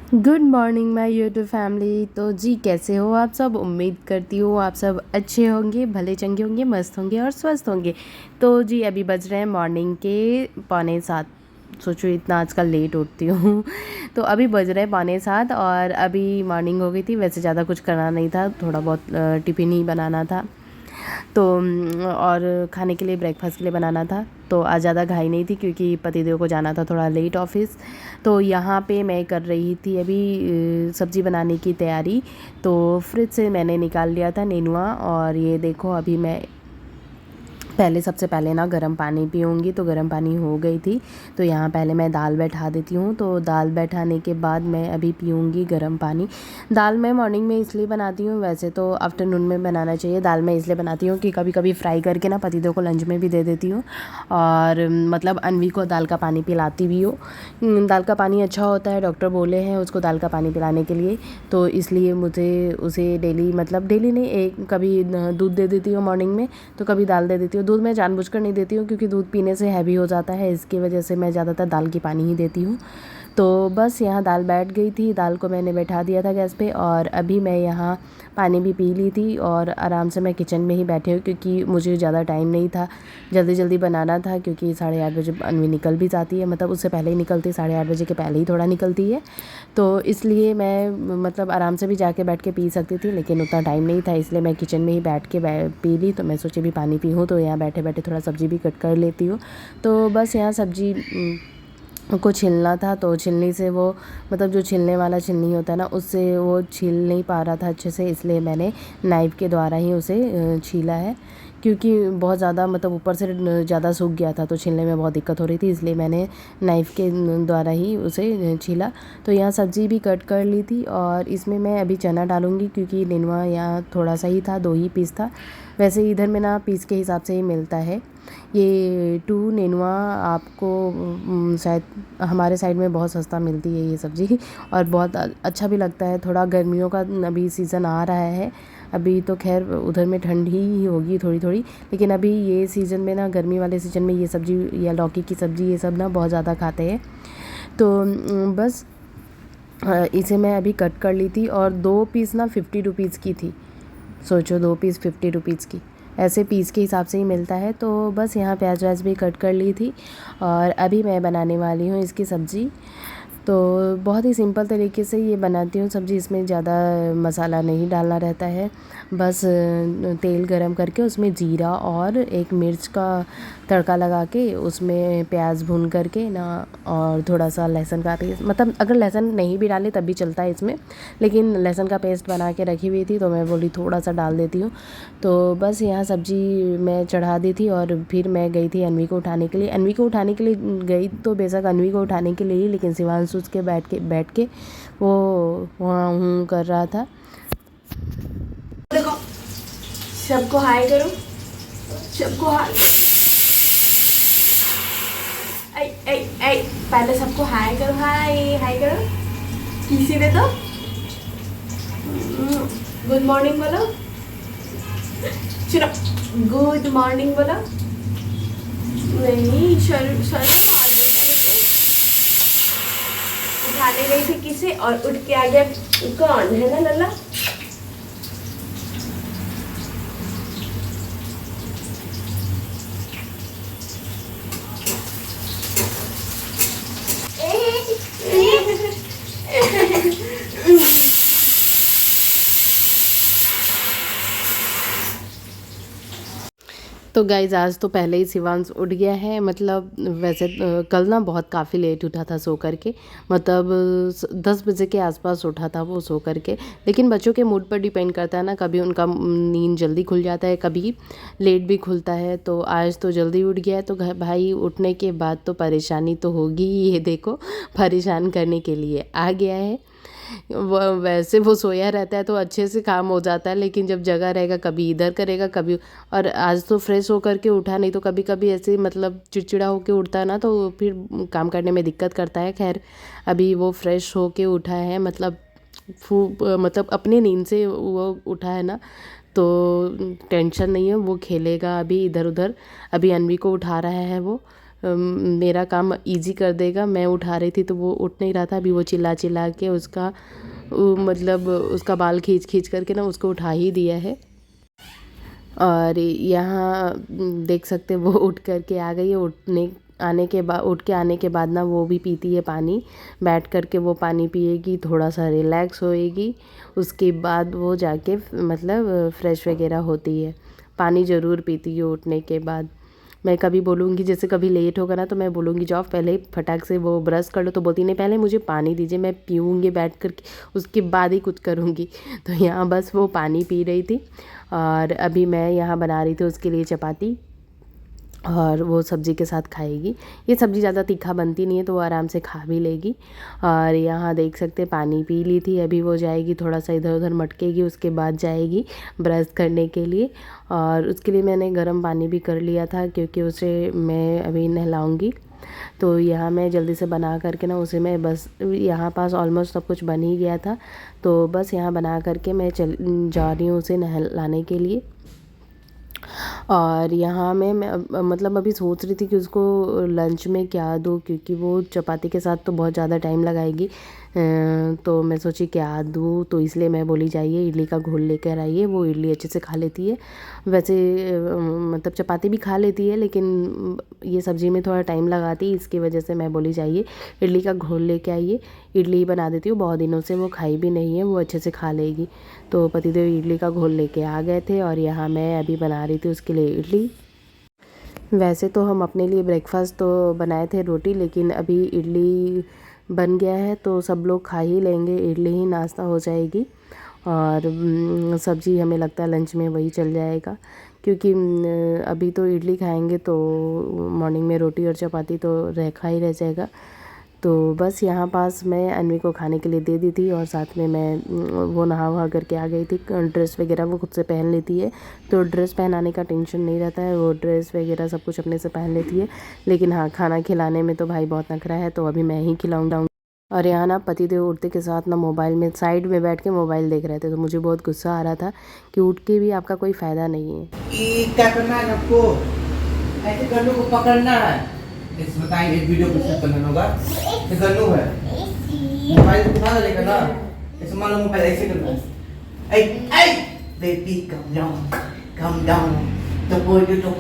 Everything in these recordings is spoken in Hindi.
Good morning my YouTube family. तो जी कैसे हो आप सब। उम्मीद करती हूँ आप सब अच्छे होंगे, भले चंगे होंगे, मस्त होंगे और स्वस्थ होंगे। तो जी अभी बज रहे हैं मॉर्निंग के 6:45। सोचो इतना आजकल लेट उठती हूँ तो अभी बज रहे हैं 6:45 और अभी मॉर्निंग हो गई थी। वैसे ज़्यादा कुछ करना नहीं था, थोड़ा बहुत टिफ़िन ही बनाना था तो और खाने के लिए ब्रेकफास्ट के लिए बनाना था। तो आज ज़्यादा घाई नहीं थी क्योंकि पतिदेव को जाना था थोड़ा लेट ऑफिस। तो यहाँ पे मैं कर रही थी अभी सब्ज़ी बनाने की तैयारी। तो फ्रिज से मैंने निकाल लिया था नेनुआ और ये देखो अभी मैं पहले सबसे पहले ना गर्म पानी पीऊँगी। तो गर्म पानी हो गई थी तो यहाँ पहले मैं दाल बैठा देती हूँ। तो दाल बैठाने के बाद मैं अभी पीऊँगी गर्म पानी। दाल मैं मॉर्निंग में इसलिए बनाती हूँ, वैसे तो आफ्टरनून में बनाना चाहिए। दाल मैं इसलिए बनाती हूँ कि कभी कभी फ्राई करके ना पतिदेव को लंच में भी दे देती हूँ और मतलब अनवी को दाल का पानी पिलाती भी हूँ। दाल का पानी अच्छा होता है, डॉक्टर बोले हैं उसको दाल का पानी पिलाने के लिए। तो इसलिए मुझे उसे डेली मतलब डेली नहीं, एक कभी दूध दे देती हूँ मॉर्निंग में, तो कभी दाल दे देती हूँ। दूध मैं जानबूझकर नहीं देती हूँ क्योंकि दूध पीने से हैवी हो जाता है, इसकी वजह से मैं ज़्यादातर दाल की पानी ही देती हूँ। तो बस यहाँ दाल बैठ गई थी, दाल को मैंने बैठा दिया था गैस पे और अभी मैं यहाँ पानी भी पी ली थी और आराम से मैं किचन में ही बैठी हूँ क्योंकि मुझे ज़्यादा टाइम नहीं था, जल्दी जल्दी बनाना था क्योंकि 8:30 बजे अनवी निकल भी जाती है, मतलब उससे पहले ही निकलती है, 8:30 बजे के पहले ही थोड़ा निकलती है। तो इसलिए मैं मतलब आराम से भी जाके बैठ के पी सकती थी लेकिन उतना टाइम नहीं था, इसलिए मैं किचन में ही बैठ के पी ली। तो मैं सोची भी पानी पी हूँ तो यहाँ बैठे बैठे थोड़ा सब्ज़ी भी कट कर लेती हूँ। तो बस यहाँ सब्ज़ी को छिलना था तो छिलनी से वो मतलब जो छिलने वाला छिलनी होता है ना, उससे वो छिल नहीं पा रहा था अच्छे से, इसलिए मैंने नाइफ़ के द्वारा ही उसे छीला है क्योंकि बहुत ज़्यादा मतलब ऊपर से ज़्यादा सूख गया था तो छिलने में बहुत दिक्कत हो रही थी, इसलिए मैंने नाइफ़ के द्वारा ही उसे छीला। तो यहाँ सब्ज़ी भी कट कर ली थी और इसमें मैं अभी चना डालूँगी क्योंकि नेनुआ यहाँ थोड़ा सा ही था, 2 ही पीस था। वैसे इधर में ना पीस के हिसाब से ही मिलता है। ये 2 नेनुआ आपको शायद हमारे साइड में बहुत सस्ता मिलती है ये सब्ज़ी और बहुत अच्छा भी लगता है। थोड़ा गर्मियों का अभी सीज़न आ रहा है, अभी तो खैर उधर में ठंड ही होगी थोड़ी थोड़ी, लेकिन अभी ये सीज़न में ना गर्मी वाले सीज़न में ये सब्ज़ी या लौकी की सब्ज़ी ये सब ना बहुत ज़्यादा खाते हैं। तो बस इसे मैं अभी कट कर ली थी और 2 पीस ना 50 रुपीज़ की थी। सोचो 2 पीस 50 रुपीज़ की, ऐसे पीस के हिसाब से ही मिलता है। तो बस यहाँ प्याज व्याज भी कट कर ली थी और अभी मैं बनाने वाली हूँ इसकी सब्ज़ी। तो बहुत ही सिंपल तरीके से ये बनाती हूँ सब्ज़ी, इसमें ज़्यादा मसाला नहीं डालना रहता है। बस तेल गरम करके उसमें जीरा और एक मिर्च का तड़का लगा के उसमें प्याज भून करके ना और थोड़ा सा लहसुन का पेस्ट, मतलब अगर लहसुन नहीं भी डाले तब भी चलता है इसमें, लेकिन लहसुन का पेस्ट बना के रखी हुई थी तो मैं बोली थोड़ा सा डाल देती हूँ। तो बस यहाँ सब्ज़ी मैं चढ़ा दी थी और फिर मैं गई थी अनवी को उठाने के लिए। अनवी को उठाने के लिए गई तो बेशक अनवी को उठाने के लिए ही, लेकिन शिवांशु के बैठ के वो वहाँ हूँ कर रहा था। देखो सबको हाय करो, सबको हाय। ऐ ऐ ऐ पहले सबको हाय करो, हाय हाय करो, किसी ने तो गुड मॉर्निंग बोलो, चलो गुड मॉर्निंग बोलो। नहीं शर्म शर्म आ गई थी मुझे, उठाने गई थी किसे और उठ के आ गया कौन है ना लल्ला। तो गाइज़ आज तो पहले ही शिवांश उठ गया है, मतलब वैसे कल ना बहुत काफ़ी लेट उठा था सो करके, मतलब 10 बजे के आसपास उठा था वो सो करके। लेकिन बच्चों के मूड पर डिपेंड करता है ना, कभी उनका नींद जल्दी खुल जाता है, कभी लेट भी खुलता है। तो आज तो जल्दी उठ गया है तो भाई उठने के बाद तो परेशानी तो होगी ही, ये देखो परेशान करने के लिए आ गया है। वैसे वो सोया रहता है तो अच्छे से काम हो जाता है, लेकिन जब जगा रहेगा कभी इधर करेगा कभी, और आज तो फ्रेश होकर के उठा, नहीं तो कभी कभी ऐसे मतलब चिड़चिड़ा होके उठता है ना तो फिर काम करने में दिक्कत करता है। खैर अभी वो फ्रेश होके उठा है, मतलब मतलब अपनी नींद से वो उठा है ना, तो टेंशन नहीं है, वो खेलेगा अभी इधर उधर। अभी अनवी को उठा रहा है वो मेरा काम इजी कर देगा। मैं उठा रही थी तो वो उठ नहीं रहा था, अभी वो चिल्ला चिल्ला के उसका मतलब उसका बाल खींच खींच करके ना उसको उठा ही दिया है। और यहाँ देख सकते हैं वो उठ करके आ गई है। उठ के आने के बाद ना वो भी पीती है पानी, बैठ करके वो पानी पिएगी, थोड़ा सा रिलैक्स होएगी, उसके बाद वो जाके मतलब फ्रेश वगैरह होती है। पानी ज़रूर पीती है उठने के बाद। मैं कभी बोलूँगी, जैसे कभी लेट होगा ना तो मैं बोलूँगी जाओ पहले फटाक से वो ब्रश कर लो, तो बोलती नहीं पहले मुझे पानी दीजिए, मैं पीऊँगी बैठ कर के, उसके बाद ही कुछ करूँगी। तो यहाँ बस वो पानी पी रही थी और अभी मैं यहाँ बना रही थी उसके लिए चपाती, और वो सब्ज़ी के साथ खाएगी। ये सब्ज़ी ज़्यादा तीखा बनती नहीं है तो वो आराम से खा भी लेगी। और यहाँ देख सकते पानी पी ली थी, अभी वो जाएगी थोड़ा सा इधर उधर मटकेगी, उसके बाद जाएगी ब्रश करने के लिए। और उसके लिए मैंने गर्म पानी भी कर लिया था क्योंकि उसे मैं अभी नहलाऊँगी। तो यहाँ मैं जल्दी से बना करके ना उसे मैं बस यहाँ पास ऑलमोस्ट सब कुछ बन ही गया था, तो बस यहाँ बना करके मैं जा रही हूँ उसे नहलाने के लिए। और यहाँ मैं मतलब अभी सोच रही थी कि उसको लंच में क्या दूँ, क्योंकि वो चपाती के साथ तो बहुत ज़्यादा टाइम लगाएगी। तो मैं सोची क्या दूँ, तो इसलिए मैं बोली जाइए इडली का घोल लेकर आइए, वो इडली अच्छे से खा लेती है। वैसे मतलब चपाती भी खा लेती है, लेकिन ये सब्ज़ी में थोड़ा टाइम लगाती है, इसकी वजह से मैं बोली जाइए इडली का घोल लेके आइए, इडली बना देती हूँ। बहुत दिनों से वो खाई भी नहीं है, वो अच्छे से खा लेगी। तो पतिदेव इडली का घोल लेके आ गए थे और यहाँ मैं अभी बना रही थी उसके लिए इडली। वैसे तो हम अपने लिए ब्रेकफास्ट तो बनाए थे रोटी, लेकिन अभी इडली बन गया है तो सब लोग खा ही लेंगे, इडली ही नाश्ता हो जाएगी। और सब्ज़ी हमें लगता है लंच में वही चल जाएगा, क्योंकि अभी तो इडली खाएंगे तो मॉर्निंग में रोटी और चपाती तो रखा ही रह जाएगा। तो बस यहाँ पास मैं अनवी को खाने के लिए दे दी थी और साथ में मैं वो नहा वहा करके आ गई थी। ड्रेस वगैरह वो खुद से पहन लेती है, तो ड्रेस पहनाने का टेंशन नहीं रहता है, वो ड्रेस वगैरह सब कुछ अपने से पहन लेती है। लेकिन हाँ, खाना खिलाने में तो भाई बहुत नखरा है, तो अभी मैं ही खिलाऊंगा। और यहाँ ना पतिदेव उठते के साथ ना मोबाइल में साइड में बैठ के मोबाइल देख रहे थे, तो मुझे बहुत गुस्सा आ रहा था कि उठ के भी आपका कोई फ़ायदा नहीं है। क्या करना है आपको, ऐसे गन्नू को पकड़ना है। इस बताइए एक वीडियो कुछ करना होगा, ये गन्नू है, मोबाइल उठा लेगा ना, इस मान लो मोबाइल ऐसे करना है। ऐ बेबी कम डाउन तो बोल दो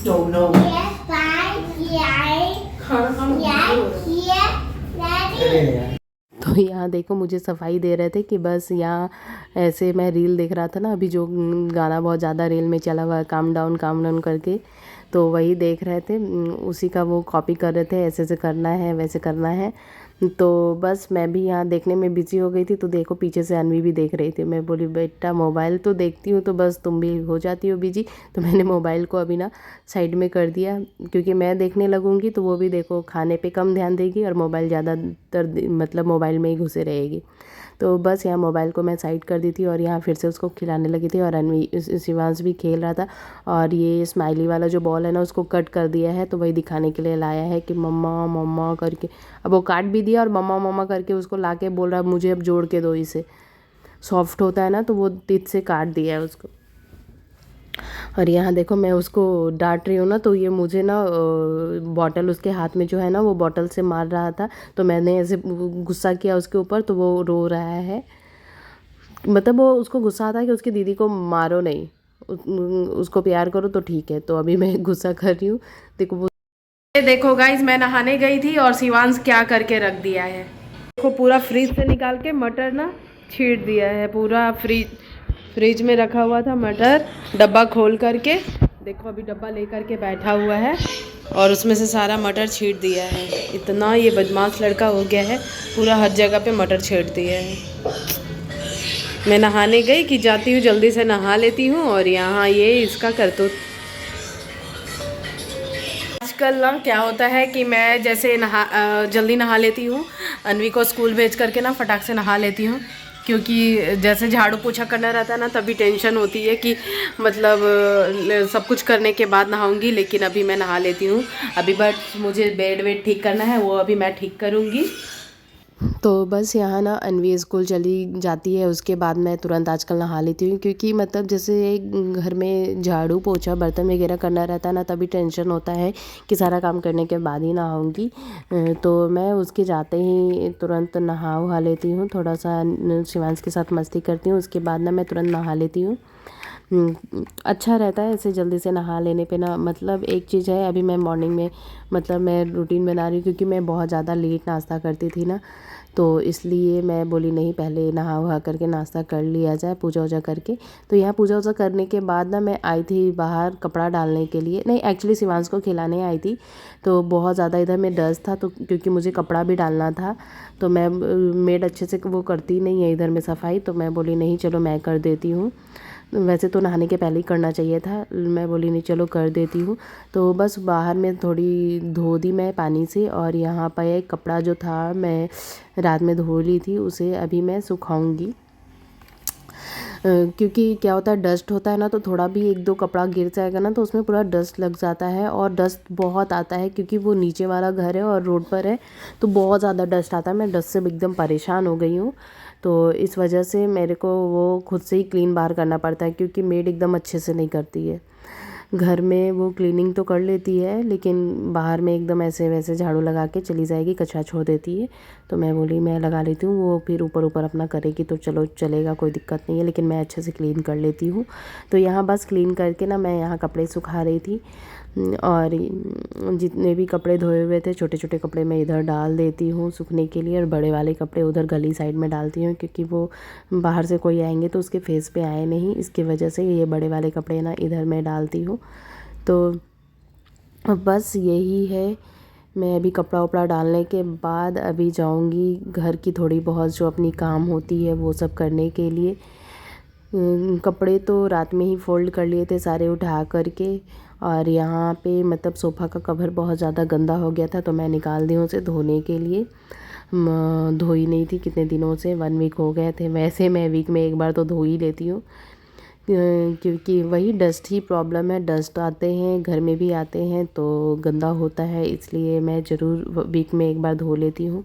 तो नो तो यहाँ देखो मुझे सफाई दे रहे थे कि बस यहाँ ऐसे मैं रील देख रहा था ना, अभी जो गाना बहुत ज़्यादा रील में चला हुआ है काम डाउन करके, तो वही देख रहे थे, उसी का वो कॉपी कर रहे थे, ऐसे ऐसे करना है वैसे करना है। तो बस मैं भी यहाँ देखने में बिजी हो गई थी, तो देखो पीछे से अनवी भी देख रही थी। मैं बोली बेटा मोबाइल तो देखती हूँ तो बस तुम भी हो जाती हो बिजी, तो मैंने मोबाइल को अभी ना साइड में कर दिया, क्योंकि मैं देखने लगूँगी तो वो भी देखो खाने पे कम ध्यान देगी और मोबाइल ज़्यादातर मतलब मोबाइल में ही घुसे रहेगी। तो बस यहाँ मोबाइल को मैं साइड कर दी थी और यहाँ फिर से उसको खिलाने लगी थी। और अनवी शिवांश भी खेल रहा था, और ये स्माइली वाला जो बॉल है ना उसको कट कर दिया है, तो वही दिखाने के लिए लाया है कि मम्मा मम्मा करके। अब वो काट भी दिया और मम्मा मम्मा करके उसको ला के बोल रहा है मुझे अब जोड़ के दो इसे। सॉफ्ट होता है ना, तो वो तित से काट दिया है उसको। और यहाँ देखो मैं उसको डांट रही हूँ ना, तो ये मुझे ना बॉटल उसके हाथ में जो है ना वो बॉटल से मार रहा था, तो मैंने ऐसे गुस्सा किया उसके ऊपर, तो वो रो रहा है। मतलब वो उसको गुस्सा आता है कि उसकी दीदी को मारो नहीं, उसको प्यार करो तो ठीक है। तो अभी मैं गुस्सा कर रही हूँ, देखो वो देखो गाइज मैं नहाने गई थी और शिवांश क्या करके रख दिया है, देखो पूरा फ्रिज से निकाल के मटर ना छीट दिया है। पूरा फ्रिज में रखा हुआ था मटर, डब्बा खोल करके देखो अभी डब्बा लेकर के बैठा हुआ है और उसमें से सारा मटर छीट दिया है। इतना ये बदमाश लड़का हो गया है, पूरा हर जगह पे मटर छीट दिया है। मैं नहाने गई कि जाती हूँ जल्दी से नहा लेती हूँ, और यहाँ ये इसका करतूत। आजकल ना क्या होता है कि मैं जैसे जल्दी नहा लेती हूँ, अनवी को स्कूल भेज करके ना फटाक से नहा लेती हूँ, क्योंकि जैसे झाड़ू पोछा करना रहता है ना तभी टेंशन होती है कि मतलब सब कुछ करने के बाद नहाऊंगी। लेकिन अभी मैं नहा लेती हूँ, अभी बट मुझे बेड वेड ठीक करना है, वो अभी मैं ठीक करूँगी। तो बस यहाँ ना अन्वी स्कूल चली जाती है, उसके बाद मैं तुरंत आजकल नहा लेती हूँ, क्योंकि मतलब जैसे घर में झाड़ू पोछा बर्तन वगैरह करना रहता है ना, तभी टेंशन होता है कि सारा काम करने के बाद ही नहाऊंगी। तो मैं उसके जाते ही तुरंत नहा वहा लेती हूँ, थोड़ा सा शिवांश के साथ मस्ती करती हूँ, उसके बाद ना मैं तुरंत नहा लेती हूँ। अच्छा रहता है ऐसे जल्दी से नहा लेने पे ना। मतलब एक चीज़ है, अभी मैं मॉर्निंग में मतलब मैं रूटीन बना रही हूँ, क्योंकि मैं बहुत ज़्यादा लेट नाश्ता करती थी ना, तो इसलिए मैं बोली नहीं पहले नहा वहा करके नाश्ता कर लिया जाए पूजा वूजा करके। तो यहाँ पूजा वूजा करने के बाद ना मैं आई थी बाहर कपड़ा डालने के लिए, नहीं एक्चुअली शिवांश को खिलाने आई थी। तो बहुत ज़्यादा इधर में डस्ट था, तो क्योंकि मुझे कपड़ा भी डालना था, तो मैं मेड अच्छे से वो करती नहीं है इधर में सफाई, तो मैं बोली नहीं चलो मैं कर देती हूँ। वैसे तो नहाने के पहले ही करना चाहिए था, मैं बोली नहीं चलो कर देती हूँ। तो बस बाहर में थोड़ी धो दी मैं पानी से, और यहाँ पर एक कपड़ा जो था मैं रात में धो ली थी, उसे अभी मैं सुखाऊंगी। क्योंकि क्या होता है डस्ट होता है ना, तो थोड़ा भी एक दो कपड़ा गिर जाएगा ना, तो उसमें पूरा डस्ट लग जाता है, और डस्ट बहुत आता है क्योंकि वो नीचे वाला घर है और रोड पर है, तो बहुत ज़्यादा डस्ट आता है। मैं डस्ट से एकदम परेशान हो गई हूँ, तो इस वजह से मेरे को वो खुद से ही क्लीन बाहर करना पड़ता है, क्योंकि मेड एकदम अच्छे से नहीं करती है। घर में वो क्लीनिंग तो कर लेती है, लेकिन बाहर में एकदम ऐसे वैसे झाड़ू लगा के चली जाएगी, कचरा छोड़ देती है। तो मैं बोली मैं लगा लेती हूँ, वो फिर ऊपर ऊपर अपना करेगी तो चलो चलेगा, कोई दिक्कत नहीं है, लेकिन मैं अच्छे से क्लीन कर लेती हूँ। तो यहाँ बस क्लीन करके ना मैं यहाँ कपड़े सुखा रही थी, और जितने भी कपड़े धोए हुए थे छोटे छोटे कपड़े मैं इधर डाल देती हूँ सूखने के लिए, और बड़े वाले कपड़े उधर गली साइड में डालती हूँ, क्योंकि वो बाहर से कोई आएंगे तो उसके फेस पे आए नहीं, इसकी वजह से ये बड़े वाले कपड़े ना इधर मैं डालती हूँ। तो बस यही है। मैं अभी कपड़ा उपड़ा डालने के बाद अभी जाऊंगी घर की थोड़ी बहुत जो अपनी काम होती है वो सब करने के लिए। कपड़े तो रात में ही फोल्ड कर लिए थे सारे उठा करके, और यहाँ पे मतलब सोफ़ा का कवर बहुत ज़्यादा गंदा हो गया था, तो मैं निकाल दी हूँ उसे धोने के लिए। धोई नहीं थी कितने दिनों से, 1 वीक हो गए थे। वैसे मैं वीक में एक बार तो धो ही लेती हूँ, क्योंकि वही डस्ट ही प्रॉब्लम है, डस्ट आते हैं घर में भी आते हैं तो गंदा होता है, इसलिए मैं ज़रूर वीक में एक बार धो लेती हूँ।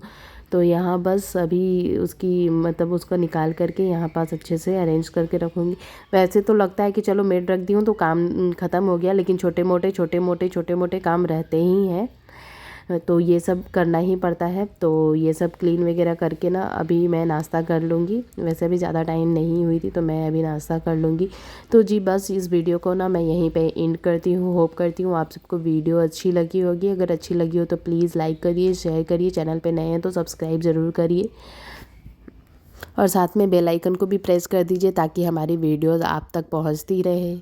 तो यहाँ बस अभी उसकी मतलब उसको निकाल करके यहाँ पास अच्छे से अरेंज करके रखूँगी। वैसे तो लगता है कि चलो मेड रख दी हूँ तो काम ख़त्म हो गया, लेकिन छोटे मोटे काम रहते ही हैं, तो ये सब करना ही पड़ता है। तो ये सब क्लीन वगैरह करके ना अभी मैं नाश्ता कर लूँगी। वैसे भी ज़्यादा टाइम नहीं हुई थी, तो मैं अभी नाश्ता कर लूँगी। तो जी बस इस वीडियो को ना मैं यहीं पे एंड करती हूँ। होप करती हूँ आप सबको वीडियो अच्छी लगी होगी। अगर अच्छी लगी हो तो प्लीज़ लाइक करिए, शेयर करिए, चैनल पे नए हैं तो सब्सक्राइब ज़रूर करिए, और साथ में बेल आइकन को भी प्रेस कर दीजिए ताकि हमारी वीडियोज़ आप तक पहुँचती रहे।